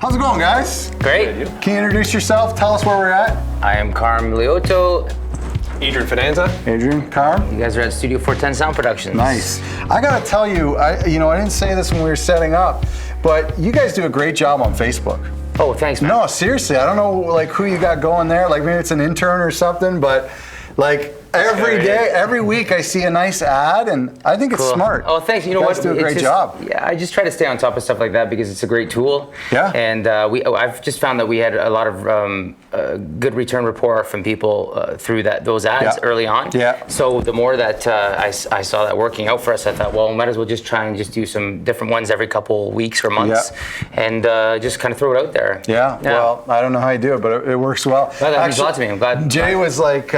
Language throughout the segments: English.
How's it going, guys? Great. Can you introduce yourself? Tell us where we're at. I am Carm Liotto. Adrian Finanza. Adrian, Carm. You guys are at Studio 410 Sound Productions. Nice. I gotta tell you, I didn't say this when we were setting up, but you guys do a great job on Facebook. Oh, thanks, man. No, seriously, I don't know like who you got going there. Like maybe it's an intern or something, but like every day, every week, I see a nice ad, and I think it's smart. Oh, thanks. You know you what? guys do a great job. Yeah, I just try to stay on top of stuff like that because it's a great tool. Yeah. And I've just found that we had a lot of good return rapport from people through those ads early on. Yeah. So the more that I saw that working out for us, I thought, well, we might as well just try and just do some different ones every couple weeks or months, and just kind of throw it out there. Yeah. Well, I don't know how you do it, but it works well. Well, that means a lot to me. I'm glad. Jay was like,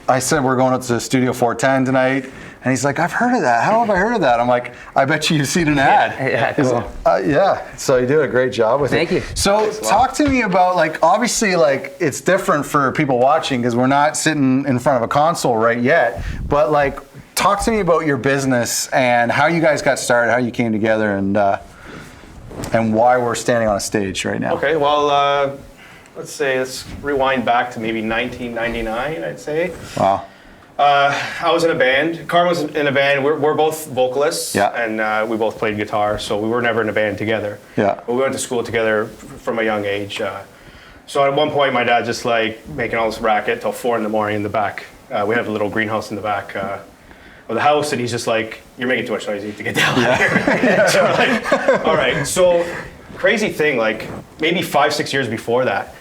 I said we're going up to Studio 410 tonight, and he's like, I've heard of that. How have I heard of that? I'm like, I bet you've seen an ad. Yeah, cool. Yeah, so you do a great job with it. Thank you. So talk to me about, like, obviously, like, it's different for people watching because we're not sitting in front of a console right yet, but like, talk to me about your business and how you guys got started, how you came together, and why we're standing on a stage right now. Okay, well, let's rewind back to maybe 1999, I'd say. Wow. I was in a band. Carm was in a band. We're both vocalists, and we both played guitar, so we were never in a band together. Yeah. But we went to school together from a young age. So at one point, my dad just like making all this racket till 4 a.m. in the back. We have a little greenhouse in the back of the house, and he's just like, "You're making too much noise. You need to get down here." So we're like, all right. So crazy thing, like maybe 5-6 years before that,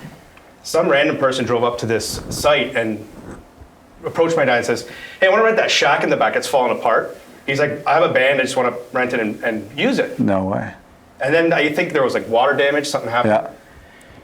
some random person drove up to this site and approached my dad and says, "Hey, I want to rent that shack in the back. It's falling apart." He's like, "I have a band. I just want to rent it and use it." No way. And then I think there was like water damage. Something happened. Yeah.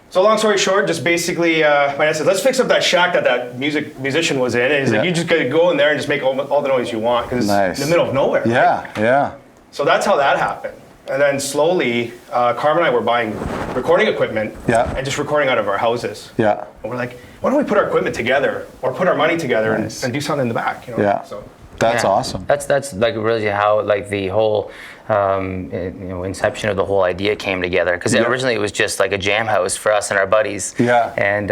So long story short, just basically, my dad said, "Let's fix up that shack that musician was in." And he's like, "You just gotta go in there and just make all the noise you want because it's in the middle of nowhere." Yeah, right? yeah. So that's how that happened. And then slowly, Carm and I were buying recording equipment and just recording out of our houses. Yeah. And we're like, why don't we put our equipment together or put our money together and do something in the back? You know? Yeah. So that's awesome. That's like really how like the whole inception of the whole idea came together, because originally it was just like a jam house for us and our buddies. Yeah. And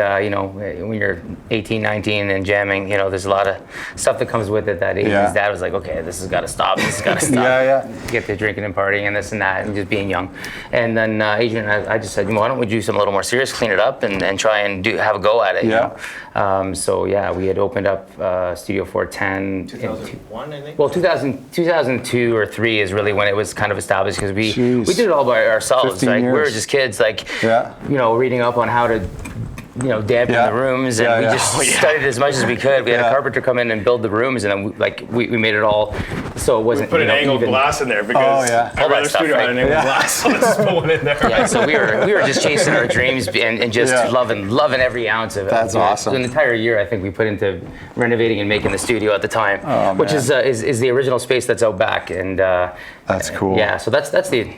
when you're 18, 19 and jamming, there's a lot of stuff that comes with it that age. His dad was like, okay, this has got to stop. This has got to stop. Get to drinking and partying and this and that and just being young. And then Adrian and I just said, why don't we do something a little more serious, clean it up and try and have a go at it. So we had opened up Studio 410 2001, I think. Well, 2002 or 3 is really when it was kind of established, because we did it all by ourselves. Like we were just kids, like reading up on how to dampen the rooms, and we just studied as much as we could. We had a carpenter come in and build the rooms, and then we made it all so it wasn't. We put an angled glass in there because every other studio had an angled glass, so let's just put one in there. Yeah, so we were just chasing our dreams and just loving every ounce of it. That's awesome. So an entire year I think we put into renovating and making the studio at the time, which is the original space that's out back, and that's cool. Yeah, so that's the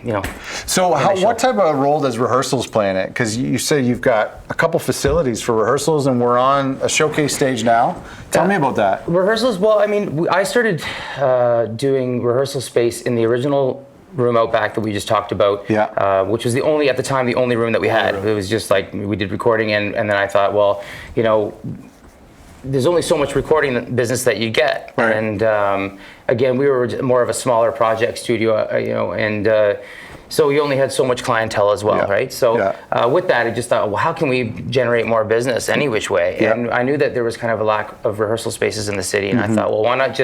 So what type of role does Rehearsals play in it? Because you say you've got a couple facilities for rehearsals, and we're on a showcase stage now. Tell me about that. Rehearsals. Well, I mean, I started doing Rehearsal Space in the original room out back that we just talked about, which was the only room that we had. It was just like we did recording, and then I thought, well, there's only so much recording business that you get, and again, we were more of a smaller project studio, and so we only had so much clientele as well, right? So with that, I just thought, well, how can we generate more business any which way? And I knew that there was kind of a lack of rehearsal spaces in the city, and I thought, well, why not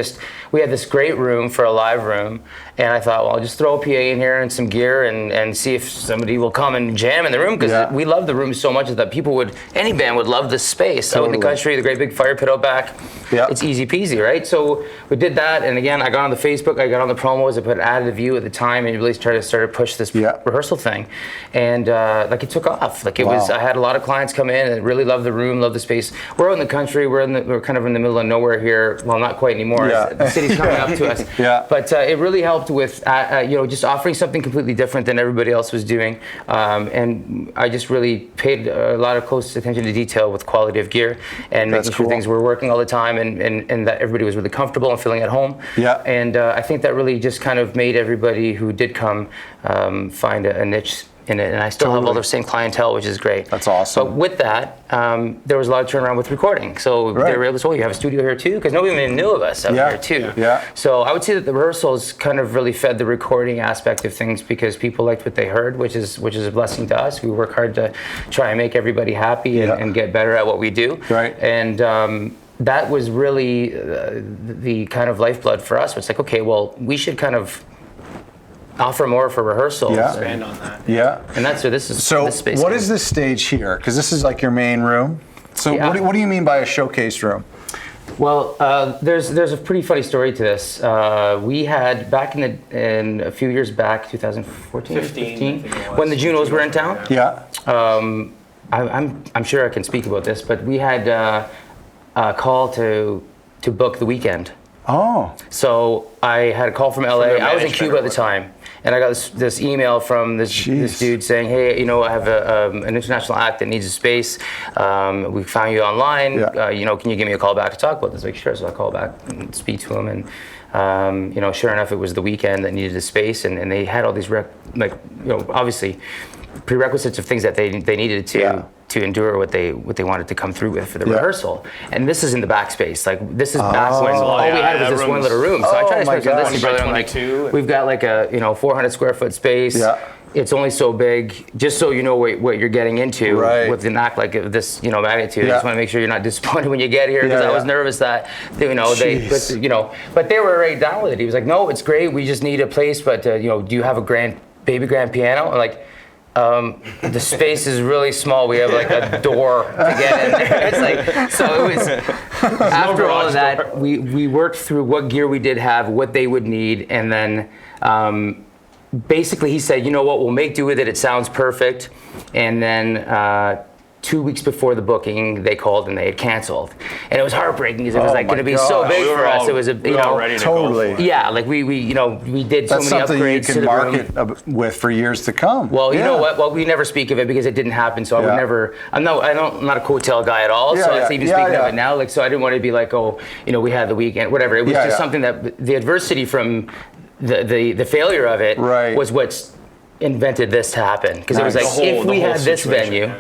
we had this great room for a live room, and I thought, well, I'll just throw a PA in here and some gear and see if somebody will come and jam in the room, because we love the room so much that any band would love this space. Out in the country, the great big fire pit out back, it's easy peasy, right? So we did that, and again, I got on the Facebook, I got on the promos, I put added a view at the time, and really started to push this rehearsal thing, and it took off. Like it was, I had a lot of clients come in and really loved the room, loved the space. We're out in the country, we're kind of in the middle of nowhere here. Well, not quite anymore. The city's coming up to us. But it really helped with just offering something completely different than everybody else was doing, and I just really paid a lot of close attention to detail with quality of gear and making sure things were working all the time, and that everybody was really comfortable and feeling at home. And I think that really just kind of made everybody who did come find a niche in it, and I still have all the same clientele, which is great. That's awesome. But with that, there was a lot of turnaround with recording. So they were able to say, "Oh, you have a studio here too," because nobody even knew of us out here too. Yeah. So I would say that the rehearsals kind of really fed the recording aspect of things because people liked what they heard, which is a blessing to us. We work hard to try and make everybody happy and get better at what we do. Right. And that was really the kind of lifeblood for us. It's like, okay, well, we should kind of offer more for rehearsals. Yeah. Expand on that. Yeah. And that's where this is. So this space what is. is this stage here? Because this is like your main room. So what do you mean by a showcase room? Well, there's a pretty funny story to this. We had back in a few years back, 2014, 15, when the Junos were in town. Yeah. I'm sure I can speak about this, but we had a call to book the weekend. Oh. So I had a call from LA. I was in Cuba at the time, and I got this email from this dude saying, "Hey, I have an international act that needs a space. We found you online. Can you give me a call back to talk about this?" Like, sure. So I call back and speak to him, and sure enough, it was the weekend that needed a space, and they had all these obviously prerequisites of things that they needed to endure what they wanted to come through with for the rehearsal. And this is in the backspace. Like, this is back when all we had was this one little room. So I tried to explain to this brother, I'm like, we've got like a 400 square foot space. Yeah. It's only so big, just so you know what you're getting into with an act like this, magnitude. I just want to make sure you're not disappointed when you get here, because I was nervous that, but they were already down with it. He was like, "No, it's great. We just need a place, but do you have a baby grand piano?" I'm like, the space is really small. We have like a door to get in there. It's like, so it was, after all of that, we worked through what gear we did have, what they would need, and then basically he said, "You know what, we'll make do with it. It sounds perfect." And then 2 weeks before the booking, they called and they had canceled, and it was heartbreaking because it was like going to be so big for us. It was ready to totally go. Yeah, like we did so many upgrades you can to the market room. with for years to come. Well, you know what? Well, we never speak of it because it didn't happen. So I would never. I'm not a coattail guy at all. So it's even speaking of it now. Like, so I didn't want to be like, oh, we had the weekend, whatever. It was just something that the adversity from the failure of it was what's invented this to happen. Because it was like, if we had this venue,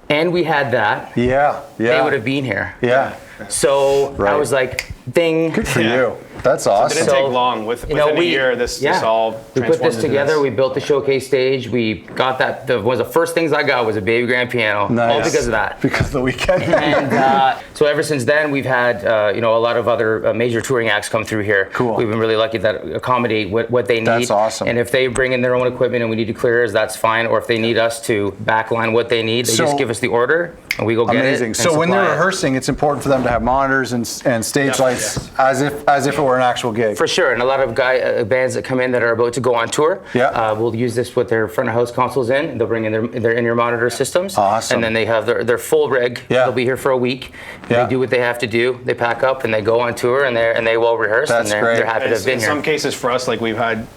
and we had that, they would have been here. Yeah. So I was like, ding. Good for you. That's awesome. It didn't take long. Within a year, this all we put this together. We built the showcase stage. We got that. One of the first things I got was a baby grand piano. All because of that. Because of the weekend. And so ever since then, we've had a lot of other major touring acts come through here. Cool. We've been really lucky that accommodate what they need. That's awesome. And if they bring in their own equipment and we need to clear, that's fine. Or if they need us to backline what they need, they just give us the order and we go get it. Amazing. So when they're rehearsing, it's important for them to have monitors and stage lights as if it were an actual gig. For sure, and a lot of bands that come in that are about to go on tour will use this with their front of house consoles in. They'll bring in their in-ear monitor systems. Awesome. And then they have their full rig. They'll be here for a week. They do what they have to do. They pack up and they go on tour and they will rehearse. That's and great. They're happy to have been here. In some cases for us, like we've had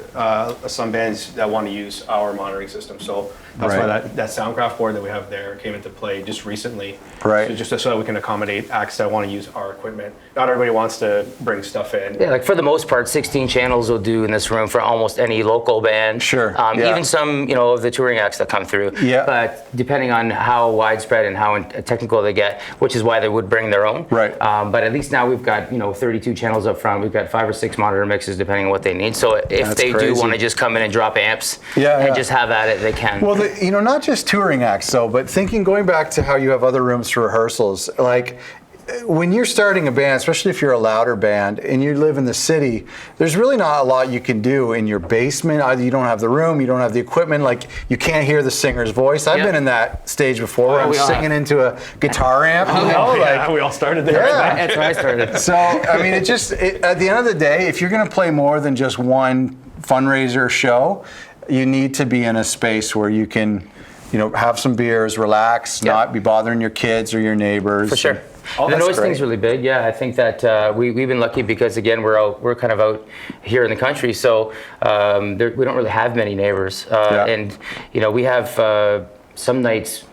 some bands that want to use our monitoring system. So that's why that Soundcraft board that we have there came into play just recently. Right. So just so that we can accommodate acts that want to use our equipment. Not everybody wants to bring stuff in. Yeah, like for the most part, 16 channels will do in this room for almost any local band. Sure. Even some, of the touring acts that come through. Yeah. But depending on how widespread and how technical they get, which is why they would bring their own. Right. But at least now we've got 32 channels up front. We've got 5 or 6 monitor mixes depending on what they need. So if they do want to just come in and drop amps and just have at it, they can. Well, not just touring acts though, but going back to how you have other rooms for rehearsals, like when you're starting a band, especially if you're a louder band and you live in the city, there's really not a lot you can do in your basement. Either you don't have the room, you don't have the equipment, like you can't hear the singer's voice. I've been in that stage before where I'm singing into a guitar amp. We all started there. Yeah. That's where I started. So, I mean, at the end of the day, if you're going to play more than just one fundraiser show, you need to be in a space where you can, have some beers, relax, not be bothering your kids or your neighbors. For sure. The noise thing's really big. Yeah, I think that we've been lucky because again we're kind of out here in the country, so we don't really have many neighbors, and we have some nights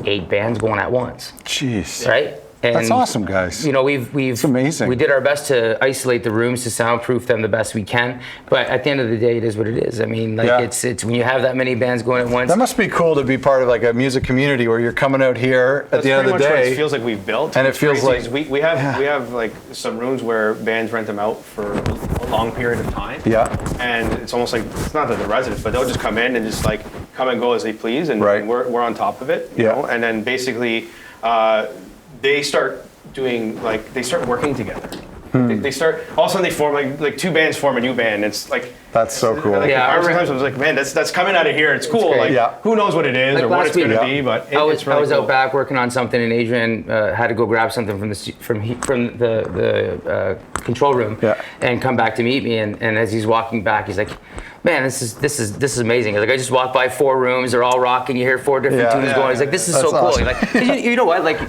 8 bands going at once. Jeez. Right. And, that's awesome, guys. You know, we've it's amazing. We did our best to isolate the rooms, to soundproof them the best we can. But at the end of the day, it is what it is. I mean, like it's when you have that many bands going at once. That must be cool to be part of like a music community where you're coming out here at the end of the day. What it feels like we've built, and it feels like we have like some rooms where bands rent them out for a long period of time. Yeah. And it's almost like, it's not that they're residents, but they'll just come in and just like come and go as they please, and we're on top of it. You know? And then basically they start working together. They start, all of a sudden they form like two bands form a new band. It's like, that's so cool. Like, sometimes I was like, man, that's coming out of here. It's cool. Like, who knows what it is or what it's going to be, but I was cool. out back working on something, and Adrian had to go grab something from the control room and come back to meet me. And as he's walking back, he's like, man, this is amazing. Like, I just walked by 4 rooms, they're all rocking. You hear 4 different tunes going. He's like, this is so awesome. cool. Like, you know what? Like,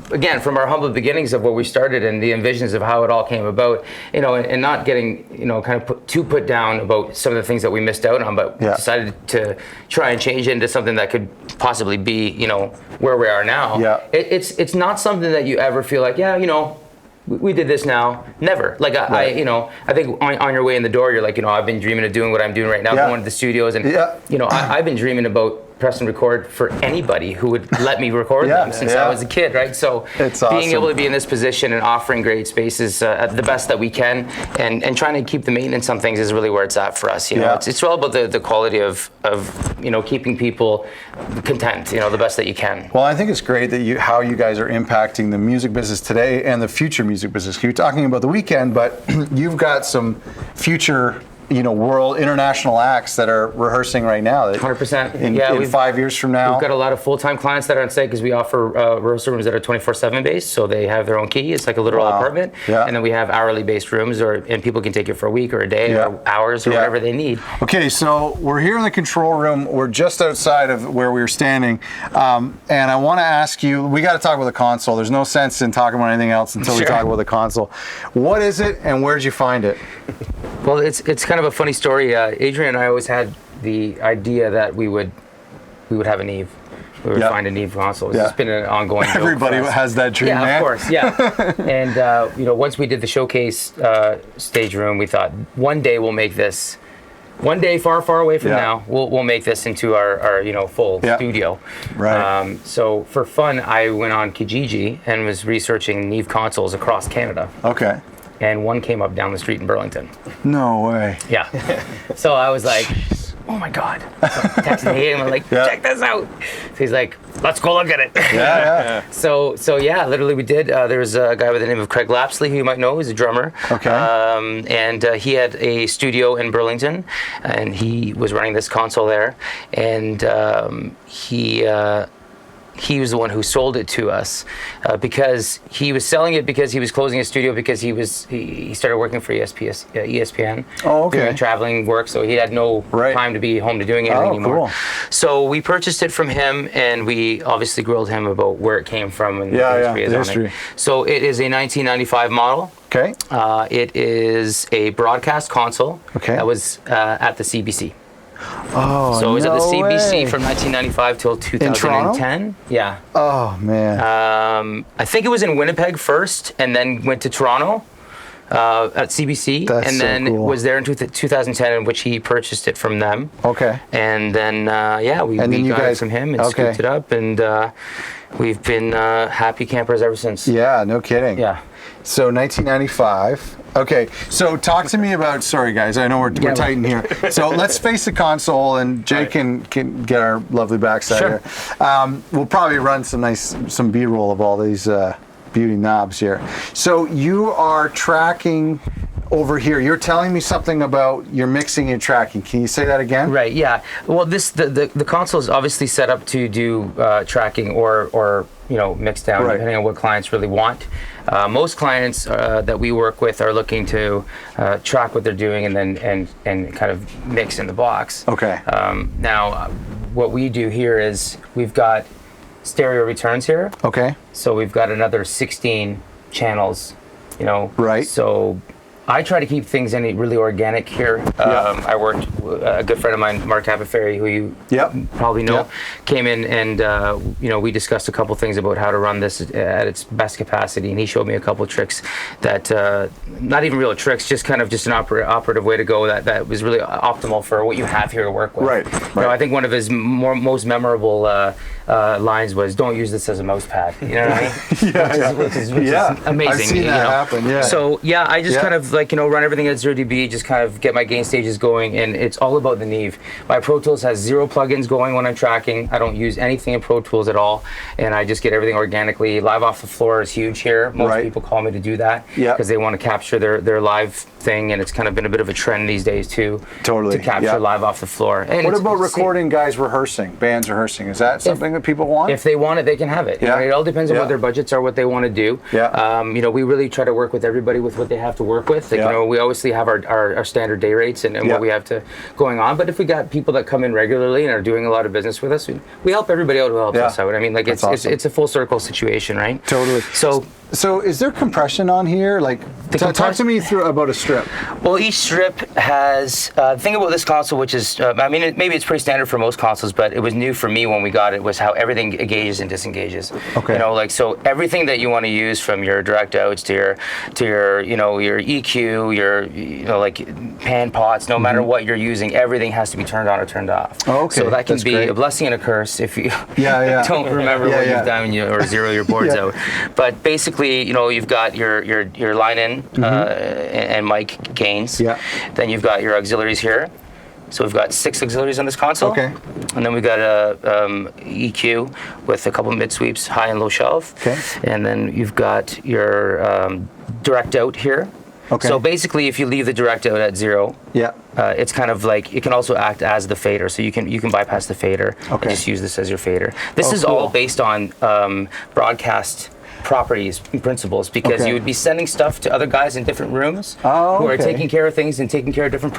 again, from our humble beginnings of where we started and the envisions of how it all came about, you know, and not getting, you know, kind of put down about some of the things that we missed out on, but decided to try and change it into something that could possibly be, you know, where we are now. Yeah. It's not something that you ever feel like, you know, we did this now. Never. Like I you know, I think on your way in the door, you're like, you know, I've been dreaming of doing what I'm doing right now, going to the studios, and you know, I've been dreaming about press and record for anybody who would let me record them since I was a kid, right? So being able to be in this position and offering great spaces at the best that we can, and trying to keep the maintenance on things is really where it's at for us. You know, it's all about the quality of you know, keeping people content, you know, the best that you can. Well, I think it's great that how you guys are impacting the music business today and the future music business. You're talking about the weekend, but you've got some future, you know, world international acts that are rehearsing right now. 100%. In 5 years from now. We've got a lot of full-time clients that are on site because we offer rehearsal rooms that are 24/7 based, so they have their own key. It's like a literal apartment. And then we have hourly based rooms, and people can take it for a week or a day or hours or whatever they need. Okay, so we're here in the control room. We're just outside of where we were standing, and I want to ask you. We got to talk about the console. There's no sense in talking about anything else until we talk about the console. What is it, and where did you find it? Well, it's kind of a funny story. Adrian and I always had the idea that we would have a Neve. We would find a Neve console. It's just been an ongoing joke. Everybody has that dream, of course, And you know, once we did the showcase stage room, we thought one day we'll make this. One day, far, far away from now, we'll make this into our you know, full studio. Right. So for fun, I went on Kijiji and was researching Neve consoles across Canada. Okay. And one came up down the street in Burlington. No way. Yeah. So I was like, oh my God. So I texted him, I'm like, check this out. So he's like, let's go look at it. So literally we did. There was a guy by the name of Craig Lapsley, who you might know, he's a drummer. Okay. And he had a studio in Burlington, and he was running this console there. And he was the one who sold it to us because he was selling it because he was closing his studio because he started working for ESPN. Oh, okay. Doing traveling work, so he had no time to be home to doing anything anymore. Cool. So we purchased it from him, and we obviously grilled him about where it came from and the history. So it is a 1995 model. Okay. It is a broadcast console that was at the CBC. Oh, so it was at the CBC way. from 1995 till 2010. In Toronto? Yeah. Oh man. I think it was in Winnipeg first, and then went to Toronto at CBC, and then was there in 2010, in which he purchased it from them. Okay. And then we got it from him and scooped it up, and we've been happy campers ever since. Yeah, no kidding. Yeah. So 1995. Okay, so talk to me about. Sorry, guys, I know we're tight in here. So let's face the console, and Jay can get our lovely backside here. We'll probably run some B-roll of all these beauty knobs here. So you are tracking over here. You're telling me something about your mixing and tracking. Can you say that again? Right. Yeah. Well, the console is obviously set up to do tracking or you know, mix down depending on what clients really want. Most clients that we work with are looking to track what they're doing and then and kind of mix in the box. Okay. Now, what we do here is we've got stereo returns here. Okay. So we've got another 16 channels. You know. Right. So I try to keep things really organic here. I worked, a good friend of mine, Mark Tapaferry, who you probably know, came in and, we discussed a couple things about how to run this at its best capacity. And he showed me a couple tricks that, not even real tricks, just kind of just an operative way to go that was really optimal for what you have here to work with. Right. I think one of his most memorable lines was, "Don't use this as a mouse pad." You know what I mean? Which is amazing. I've seen that happen. Yeah. So I just kind of run everything at 0 dB, just kind of get my gain stages going, and it's all about the Neve. My Pro Tools has 0 plugins going when I'm tracking. I don't use anything in Pro Tools at all, and I just get everything organically. Live off the floor is huge here. Most people call me to do that because they want to capture their live thing, and it's kind of been a bit of a trend these days too. Totally. To capture live off the floor. And what about recording guys rehearsing, bands rehearsing? Is that something that people want? If they want it, they can have it. It all depends on what their budgets are, what they want to do. We really try to work with everybody with what they have to work with. We obviously have our standard day rates and what we have to going on. But if we got people that come in regularly and are doing a lot of business with us, we help everybody out who helps us out. I mean, like it's a full circle situation, right? Totally. So is there compression on here? Like, talk to me about a strip. Well, each strip has the thing about this console, which is maybe it's pretty standard for most consoles, but it was new for me when we got it, was how everything engages and disengages. Okay. So everything that you want to use, from your direct outs to your your EQ, your pan pots, no matter what you're using, everything has to be turned on or turned off. Oh, okay. So that can be a blessing and a curse if you don't remember what you've done or zero your boards out. But basically, you've got your line in and mic gains. Yeah. Then you've got your auxiliaries here. So we've got 6 auxiliaries on this console. Okay. And then we've got a EQ with a couple mid sweeps, high and low shelf. Okay. And then you've got your direct out here. Okay. So basically, if you leave the direct out at 0, it's kind of like, it can also act as the fader. So you can bypass the fader and just use this as your fader. This is all based on broadcast properties and principles, because you would be sending stuff to other guys in different rooms who are taking care of things and taking care of different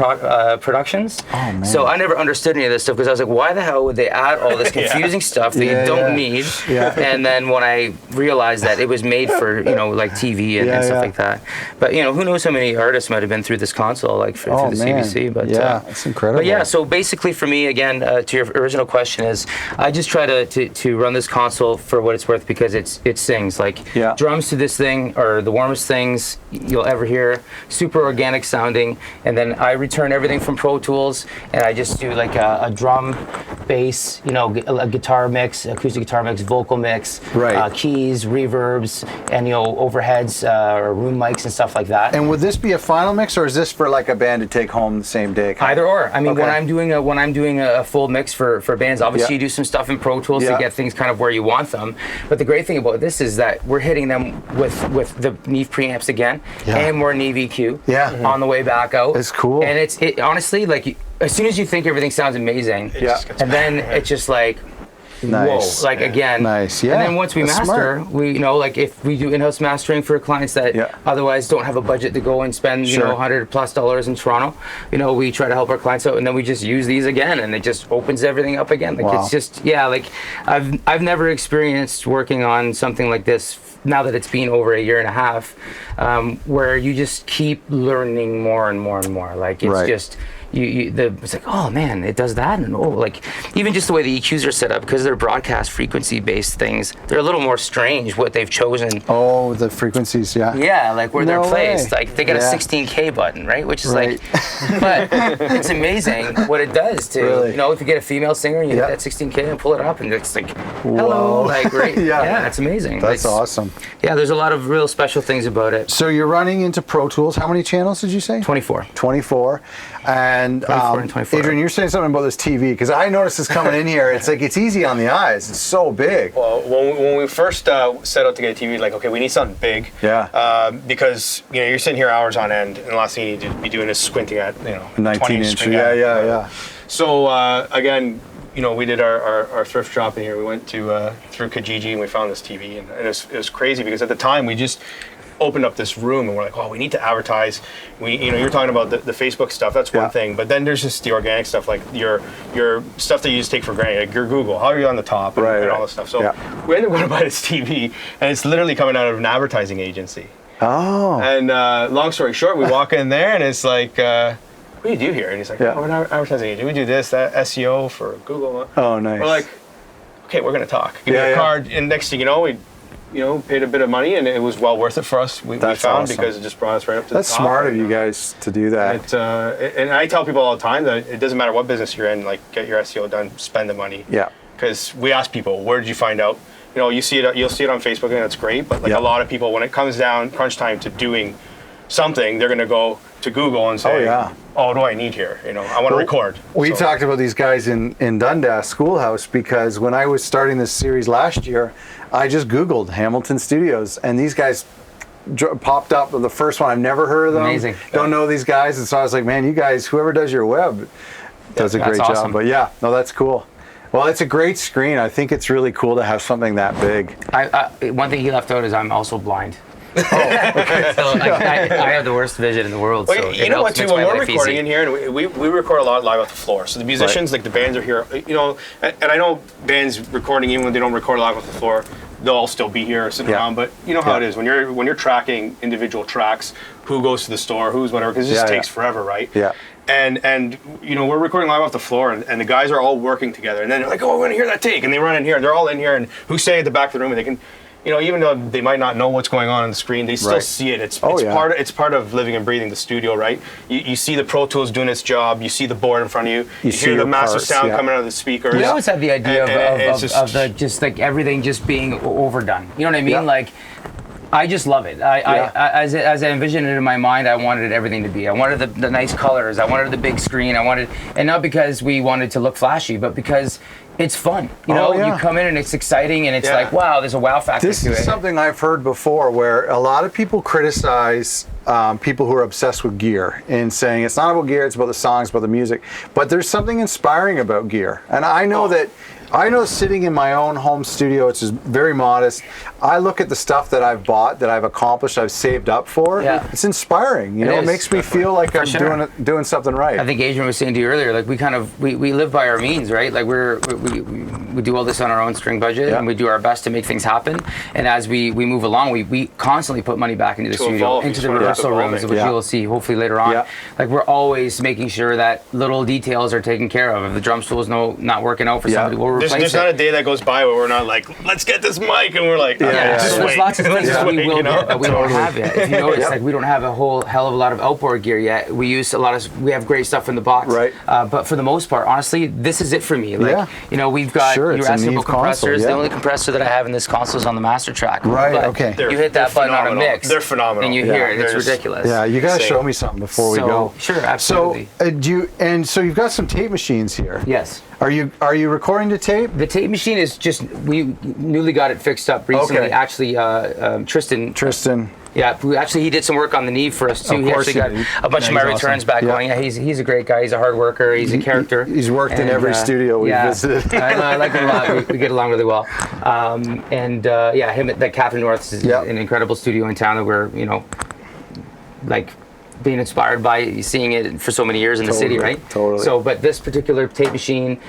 productions. Oh, man. So I never understood any of this stuff, because I was like, why the hell would they add all this confusing stuff that you don't need? And then when I realized that it was made for like TV and stuff like that. But who knows how many artists might have been through this console, like through the CBC. But it's incredible. But so basically for me, again, to your original question, is I just try to run this console for what it's worth, because it sings. Like, drums to this thing are the warmest things you'll ever hear, super organic sounding, and then I return everything from Pro Tools, and I just do like a drum, bass, a guitar mix, acoustic guitar mix, vocal mix, keys, reverbs, and overheads, or room mics and stuff like that. And would this be a final mix, or is this for like a band to take home the same day? Either or. I mean, when I'm doing a full mix for bands, obviously you do some stuff in Pro Tools to get things kind of where you want them. But the great thing about this is that we're hitting them with the Neve preamps again, and more Neve EQ on the way back out. It's cool. And it honestly, like, as soon as you think everything sounds amazing, and then it's just like, nice. Whoa, like again. Nice, And then once we master, we like if we do in-house mastering for clients that otherwise don't have a budget to go and spend $100+ in Toronto, we try to help our clients out, and then we just use these again, and it just opens everything up again. Like it's just like I've never experienced working on something like this, now that it's been over a year and a half, where you just keep learning more and more and more. Like it's just. It's like, oh man, it does that, and like even just the way the EQs are set up, because they're broadcast frequency based things, they're a little more strange what they've chosen. Oh, the frequencies, like where they're placed. Like they got a 16K button, right? Which is like, but it's amazing what it does to if you get a female singer and you hit that 16K and pull it up, and it's like, hello, like it's amazing. That's awesome. Yeah, there's a lot of real special things about it. So you're running into Pro Tools. How many channels did you say? 24. 24. And 24. Adrian, you're saying something about this TV, because I noticed this coming in here. It's like, it's easy on the eyes. It's so big. Well, when we first set out to get a TV, like, okay, we need something big. Yeah. Because you're sitting here hours on end, and the last thing you need to be doing is squinting at 19-inch. Yeah. So again, we did our thrift shop in here. We went to through Kijiji, and we found this TV, and it was crazy, because at the time we just opened up this room, and we're like, oh, we need to advertise. You're talking about the Facebook stuff, that's one thing, but then there's just the organic stuff, like your stuff that you just take for granted, like your Google, how are you on the top, and all this stuff. So we ended up going to buy this TV, and it's literally coming out of an advertising agency. Oh. And long story short, we walk in there and it's like, what do you do here? And he's like, oh, we're an advertising agent. We do this, that, SEO for Google. Oh, nice. We're like, okay, we're going to talk. Give me a card. And next thing you know, we paid a bit of money, and it was well worth it for us. We found awesome. Because it just brought us right up to the top. That's smart of you guys to do that. And I tell people all the time that it doesn't matter what business you're in, like get your SEO done, spend the money. Yeah. Because we ask people, where did you find out? You'll see it on Facebook, and that's great. But a lot of people, when it comes down crunch time to doing something, they're going to go to Google and say, what do I need here? I want to record. We talked about these guys in Dundas Schoolhouse because when I was starting this series last year, I just Googled Hamilton Studios, and these guys popped up. The first one, I've never heard of them. Amazing. Don't know these guys, and so I was like, man, you guys, whoever does your web does a great job. But that's cool. Well, it's a great screen. I think it's really cool to have something that big. One thing he left out is I'm also blind. So I have the worst vision in the world. Well, you know what, too? When we're recording in here, and we record a lot live off the floor. So the musicians, like the bands are here, and I know bands recording, even when they don't record live off the floor, they'll all still be here sitting around. But you know how it is when you're tracking individual tracks, who goes to the store, who's whatever, because it just takes forever, right? Yeah. And we're recording live off the floor, and the guys are all working together, and then they're like, oh, we're gonna hear that take, and they run in here, and they're all in here, and who's staying at the back of the room, and they can. Even though they might not know what's going on the screen, they still see it. It's part of living and breathing the studio, right? You see the Pro Tools doing its job. You see the board in front of you. You hear the massive sound coming out of the speakers. We always have the idea of just like everything just being overdone. You know what I mean? Yeah. Like, I just love it. As I envisioned it in my mind, I wanted everything to be. I wanted the nice colors. I wanted the big screen. And not because we wanted to look flashy, but because it's fun. You come in and it's exciting, and it's like, wow, there's a wow factor to it. This is something I've heard before, where a lot of people criticize people who are obsessed with gear and saying it's not about gear, it's about the songs, about the music. But there's something inspiring about gear, and I know that. I know sitting in my own home studio, it's just very modest. I look at the stuff that I've bought, that I've accomplished, I've saved up for. Yeah. It's inspiring. It makes me feel like I'm doing something right. I think Adrian was saying to you earlier, like we live by our means, right? Like we do all this on our own string budget, and we do our best to make things happen. And as we move along, we constantly put money back into the studio, into the rehearsal rooms, which you will see hopefully later on. Yeah. Like we're always making sure that little details are taken care of. If the drum stool's not working out for somebody, we'll replace it. There's not a day that goes by where we're not like, let's get this mic, and we're like, there's lots of things that we will get that we don't have yet. If you notice, like we don't have a whole hell of a lot of outboard gear yet. We use we have great stuff in the box, right? But for the most part, honestly, this is it for me. Like, we've got you were asking about compressors. The only compressor that I have in this console is on the master track. Right. Okay. You hit that button on a mix. They're phenomenal. And you hear it. It's ridiculous. Yeah. You gotta show me something before we go. Sure. Absolutely. So you've got some tape machines here. Yes. Are you recording to tape? The tape machine is just, we newly got it fixed up recently. Okay. Actually, Tristan. Yeah, he did some work on the Neve for us too. He actually got a bunch of my returns back going. Yeah, he's a great guy. He's a hard worker. He's a character. He's worked in every studio we've visited. I like him a lot. We get along really well. Him at Catherine North is an incredible studio in town that we're being inspired by seeing it for so many years in the city, right? Totally. So, but this particular tape machine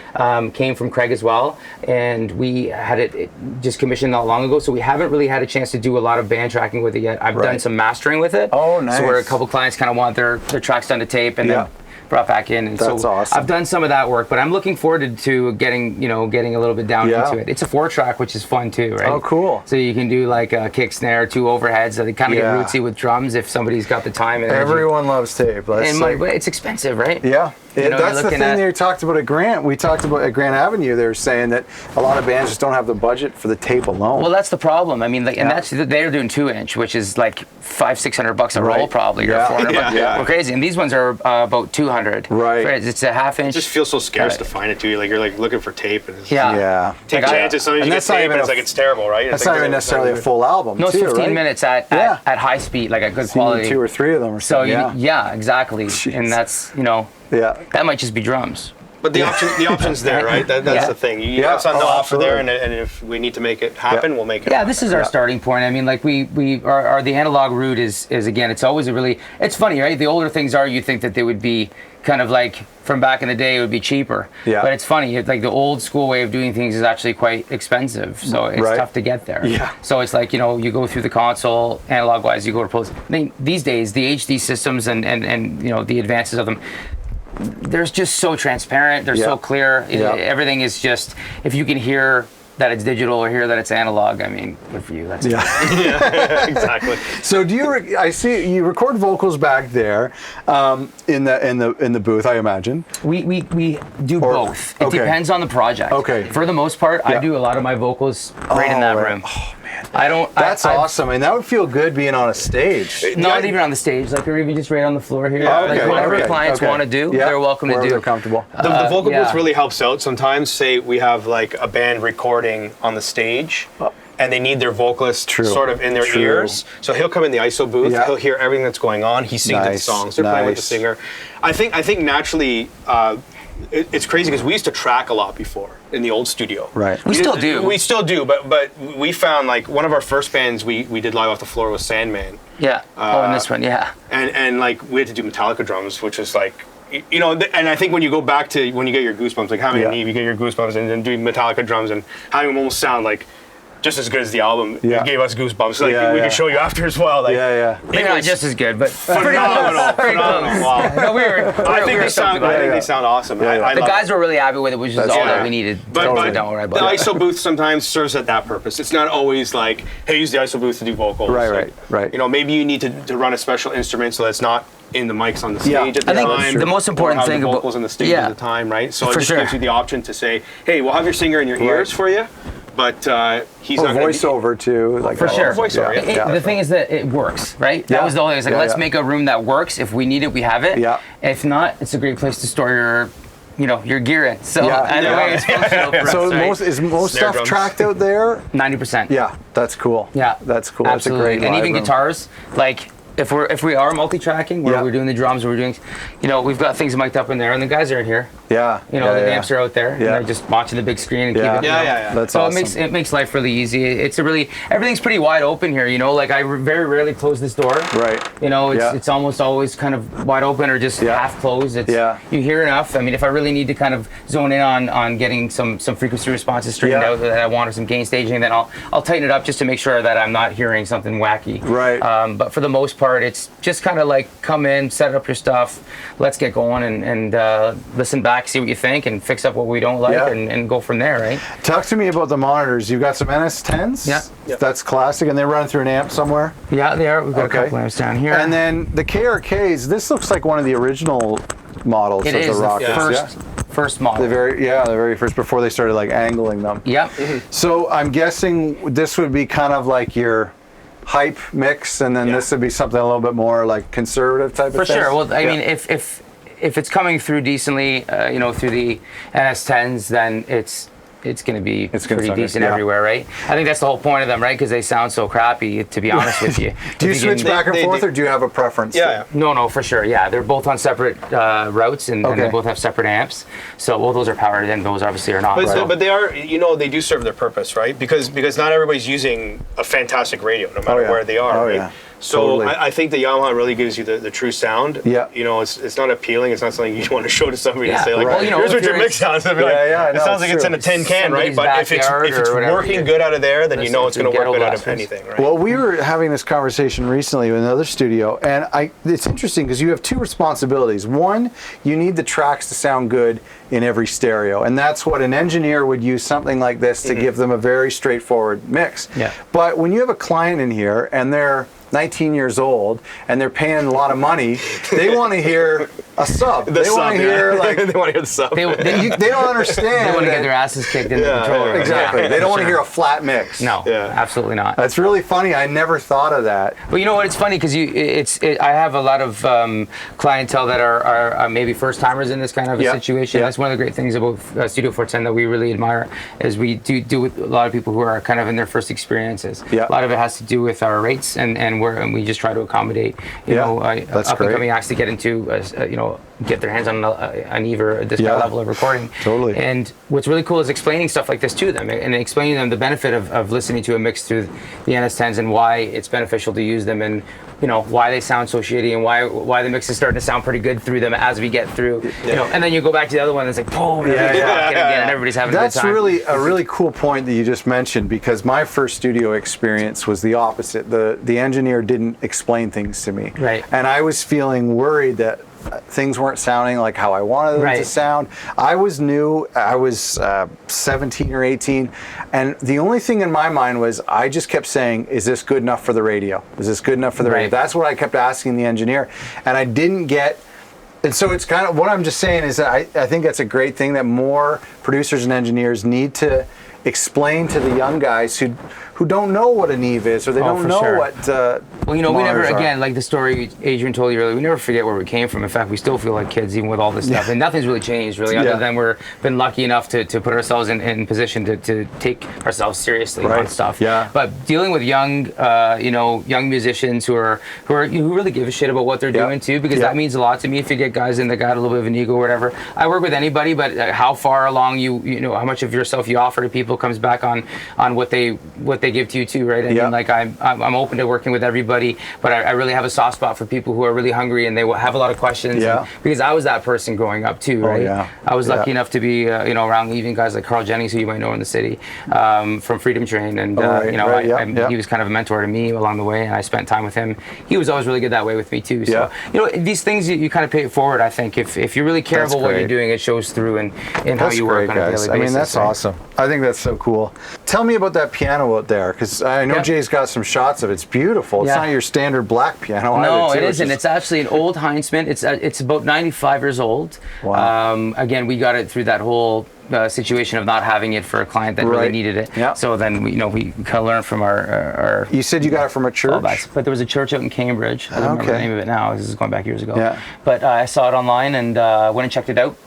came from Craig as well, and we had it just commissioned not long ago. So we haven't really had a chance to do a lot of band tracking with it yet. I've done some mastering with it. Oh, nice. So where a couple clients kind of want their tracks done to tape, and then brought back in, and that's awesome. I've done some of that work, but I'm looking forward to getting a little bit down into it. It's a 4-track, which is fun too, right? Oh, cool. So you can do like a kick snare, 2 overheads, so they kind of get rootsy with drums if somebody's got the time and energy. Everyone loves tape. But it's expensive, right? Yeah. That's the thing they talked about at Grant. We talked about at Grant Avenue. They were saying that a lot of bands just don't have the budget for the tape alone. Well, that's the problem. I mean, and they're doing 2-inch, which is like $500-600 a roll probably, or $400. We're crazy, and these ones are about $200. Right. It's a 1/2 inch. It just feels so scarce to find it too. Like you're like looking for tape, and it's take like chances. Sometimes you get tape, and it's like it's terrible, right? That's not even necessarily a full album. No, it's 15 minutes at high speed, like a good quality. You need 2 or 3 of them or something. So exactly, and that's that might just be drums. But the option's there, right? That's the thing. You have something to offer there, and if we need to make it happen, we'll make it happen. This is our starting point. I mean, like the analog route is again, it's always it's funny, right? The older things are, you think that they would be kind of like from back in the day, it would be cheaper. Yeah. But it's funny, like the old school way of doing things is actually quite expensive. So it's tough to get there. Yeah. So it's like, you go through the console, analog wise, you go to post. I mean, these days, the HD systems and the advances of them, they're just so transparent. They're so clear. Everything is just, if you can hear that it's digital or hear that it's analog, I mean, good for you. That's Exactly. So I see you record vocals back there in the booth, I imagine. We do both. It depends on the project. Okay. For the most part, I do a lot of my vocals right in that room. Oh man. That's awesome. And that would feel good being on a stage. Not even on the stage, like, or even just right on the floor here. Like whatever clients want to do, they're welcome to do. They're comfortable. The vocal booth really helps out. Sometimes, say we have like a band recording on the stage, and they need their vocalist sort of in their ears. So he'll come in the ISO booth. He'll hear everything that's going on. He's singing the songs. They're playing with the singer. I think naturally. It's crazy because we used to track a lot before in the old studio. Right. We still do. We still do, but we found like one of our first bands we did live off the floor was Sandman. Yeah. And this one, And like we had to do Metallica drums, which is like, and I think when you go back to when you get your goosebumps, like having a knee, you get your goosebumps, and then doing Metallica drums and having them almost sound like just as good as the album. It gave us goosebumps. Like we can show you after as well. Like, maybe not just as good, but phenomenal. Wow. No, I think they sound awesome. The guys were really happy with it, which is all that we needed. But the ISO booth sometimes serves at that purpose. It's not always like, hey, use the ISO booth to do vocals. Right. Maybe you need to run a special instrument so that's not in the mics on the stage at the time. I think the most important thing about vocals on the stage at the time, right? So it just gives you the option to say, hey, we'll have your singer in your ears for you. But he's not voiceover too, like for sure. Voiceover, the thing is that it works, right? That was the whole thing. It's like let's make a room that works. If we need it, we have it. Yeah. If not, it's a great place to store your gear in. So either way, it's functional for us, right? Is most stuff tracked out there? 90%. Yeah, that's cool. Yeah, that's cool. Absolutely. That's a great and even room. Guitars, like. If we are multi-tracking, where we're doing the drums, we're doing, we've got things mic'd up in there, and the guys are in here. Yeah. The amps are out there, and they're just watching the big screen and keep it. That's so awesome. it makes life really easy. Everything's pretty wide open here. Like I very rarely close this door. Right. It's almost always kind of wide open or just half closed. You hear enough. I mean, if I really need to kind of zone in on getting some frequency responses straightened out that I want, or some gain staging, then I'll tighten it up just to make sure that I'm not hearing something wacky. Right. But for the most part, it's just kind of like come in, set up your stuff, let's get going, and listen back, see what you think, and fix up what we don't like, and go from there, right? Talk to me about the monitors. You've got some NS10s? Yeah. That's classic, and they're running through an amp somewhere? Yeah, they are. We've got a couple amps down here. And then the KRKs, this looks like one of the original models of the Rockets. First model. The very first, before they started like angling them. Yep. So I'm guessing this would be kind of like your hype mix, and then this would be something a little bit more like conservative type of thing. For sure. Well, I mean, if it's coming through decently, through the NS10s, then it's going to be pretty decent everywhere, right? I think that's the whole point of them, right? Because they sound so crappy, to be honest with you. Do you switch back and forth, or do you have a preference? Yeah. No, for sure. Yeah, they're both on separate routes, and they both have separate amps. So both those are powered, and those obviously are not. But they are, they do serve their purpose, right? Because not everybody's using a fantastic radio, no matter where they are. Right? So totally. I think the Yamaha really gives you the true sound. Yeah. It's not appealing. It's not something you want to show to somebody and say, like, here's what your mix sounds. It sounds like it's in a tin can, right? But if it's working good out of there, then it's going to work good out of anything, right? Well, we were having this conversation recently in another studio, and it's interesting because you have two responsibilities. One, you need the tracks to sound good in every stereo, and that's what an engineer would use something like this to give them a very straightforward mix. Yeah. But when you have a client in here and they're 19 years old and they're paying a lot of money, they want to hear a sub. They want to hear they want to hear the sub. They don't understand. They want to get their asses kicked in the controller. Exactly. They don't want to hear a flat mix. No, absolutely not. That's really funny. I never thought of that. But you know what? It's funny because I have a lot of clientele that are maybe first timers in this kind of a situation. That's one of the great things about Studio 410 that we really admire, is we do with a lot of people who are kind of in their first experiences. A lot of it has to do with our rates and we just try to accommodate up and coming acts to get into a get their hands on an Eve or this kind of level of recording. Totally. And what's really cool is explaining stuff like this to them and explaining them the benefit of listening to a mix through the NS10s and why it's beneficial to use them, and why they sound so shitty, and why the mix is starting to sound pretty good through them as we get through. And then you go back to the other one, and it's like boom, and everybody's having a good time. That's a really cool point that you just mentioned, because my first studio experience was the opposite. The engineer didn't explain things to me, right? And I was feeling worried that things weren't sounding like how I wanted them to sound. I was new. I was 17 or 18, and the only thing in my mind was I just kept saying, "Is this good enough for the radio? Is this good enough for the radio?" That's what I kept asking the engineer, and I didn't get. And so it's kind of what I'm just saying is that I think that's a great thing that more producers and engineers need to explain to the young guys who don't know what an Eve is, or they don't know what well, we never, again, like the story Adrian told you earlier, we never forget where we came from. In fact, we still feel like kids even with all this stuff, and nothing's really changed really, other than we're been lucky enough to put ourselves in position to take ourselves seriously on stuff. But dealing with young young musicians who really give a shit about what they're doing too, because that means a lot to me. If you get guys in that got a little bit of an ego or whatever, I work with anybody, but how far along how much of yourself you offer to people comes back on what they give to you too, right? I mean, like I'm open to working with everybody, but I really have a soft spot for people who are really hungry and they have a lot of questions. Because I was that person growing up too, right? I was lucky enough to be around even guys like Carl Jennings, who you might know in the city, from Freedom Train, and he was kind of a mentor to me along the way, and I spent time with him. He was always really good that way with me too. So these things you kind of pay it forward. I think if you really care about what you're doing, it shows through in how you work on a daily basis. I mean, that's awesome. I think that's so cool. Tell me about that piano out there, because I know Jay's got some shots of it. It's beautiful. It's not your standard black piano. No, it isn't. It's actually an old Heinzman. It's about 95 years old. Wow. Again, we got it through that whole situation of not having it for a client that really needed it. So then we kind of learned from our. You said you got it from a church, but there was a church out in Cambridge. I don't remember the name of it now. This is going back years ago. But I saw it online and went and checked it out.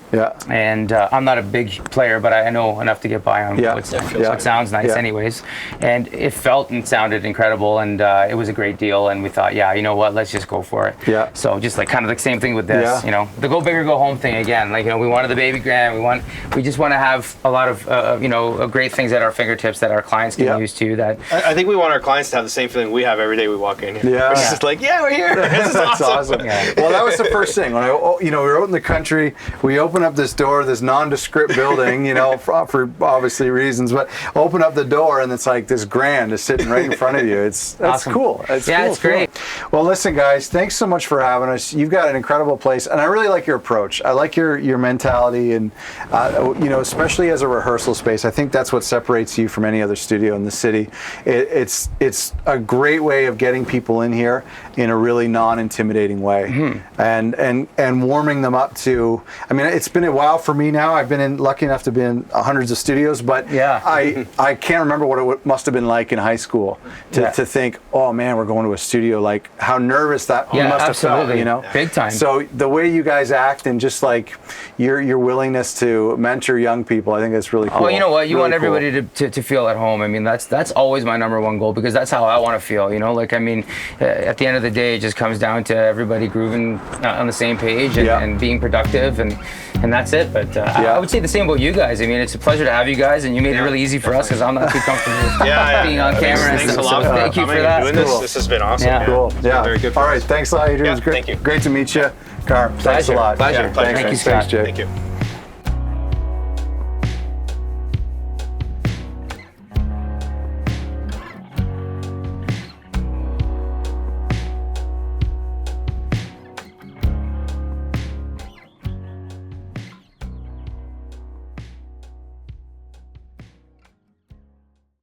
And I'm not a big player, but I know enough to get by on what sounds nice anyways. And it felt and sounded incredible, and it was a great deal, and we thought, you know what, let's just go for it. So just like kind of the same thing with this, the go big or go home thing again. Like, we wanted the baby grand, we just want to have a lot of great things at our fingertips that our clients can use too. That I think we want our clients to have the same feeling we have every day we walk in here. It's just like, we're here. This is awesome. Well, that was the first thing when we were out in the country. We opened up this door, this nondescript building, for obviously reasons, but open up the door and it's like this grand is sitting right in front of you. That's awesome. Cool. It's great. Well, listen, guys, thanks so much for having us. You've got an incredible place, and I really like your approach. I like your mentality, and especially as a rehearsal space, I think that's what separates you from any other studio in the city. It's a great way of getting people in here in a really non-intimidating way, and warming them up to. I mean, it's been a while for me now. I've been lucky enough to be in hundreds of studios, but I can't remember what it must have been like in high school to think, oh man, we're going to a studio. Like how nervous that must have felt, big time. So the way you guys act and just like your willingness to mentor young people, I think that's really cool. Well, you know what? You want everybody to feel at home. I mean, that's always my number one goal, because that's how I want to feel. Like, I mean, at the end of the day, it just comes down to everybody grooving on the same page and being productive, and that's it. But I would say the same about you guys. I mean, it's a pleasure to have you guys, and you made it really easy for us, because I'm not too comfortable being on camera and stuff. So thank you for that. This has been awesome. Cool. Yeah. Very good. All right. Thanks a lot, Adrian. It was great. Thank you. Great to meet you. Carm, thanks a lot. Pleasure. Thanks, Thank you, Scott. Jay. Thank you.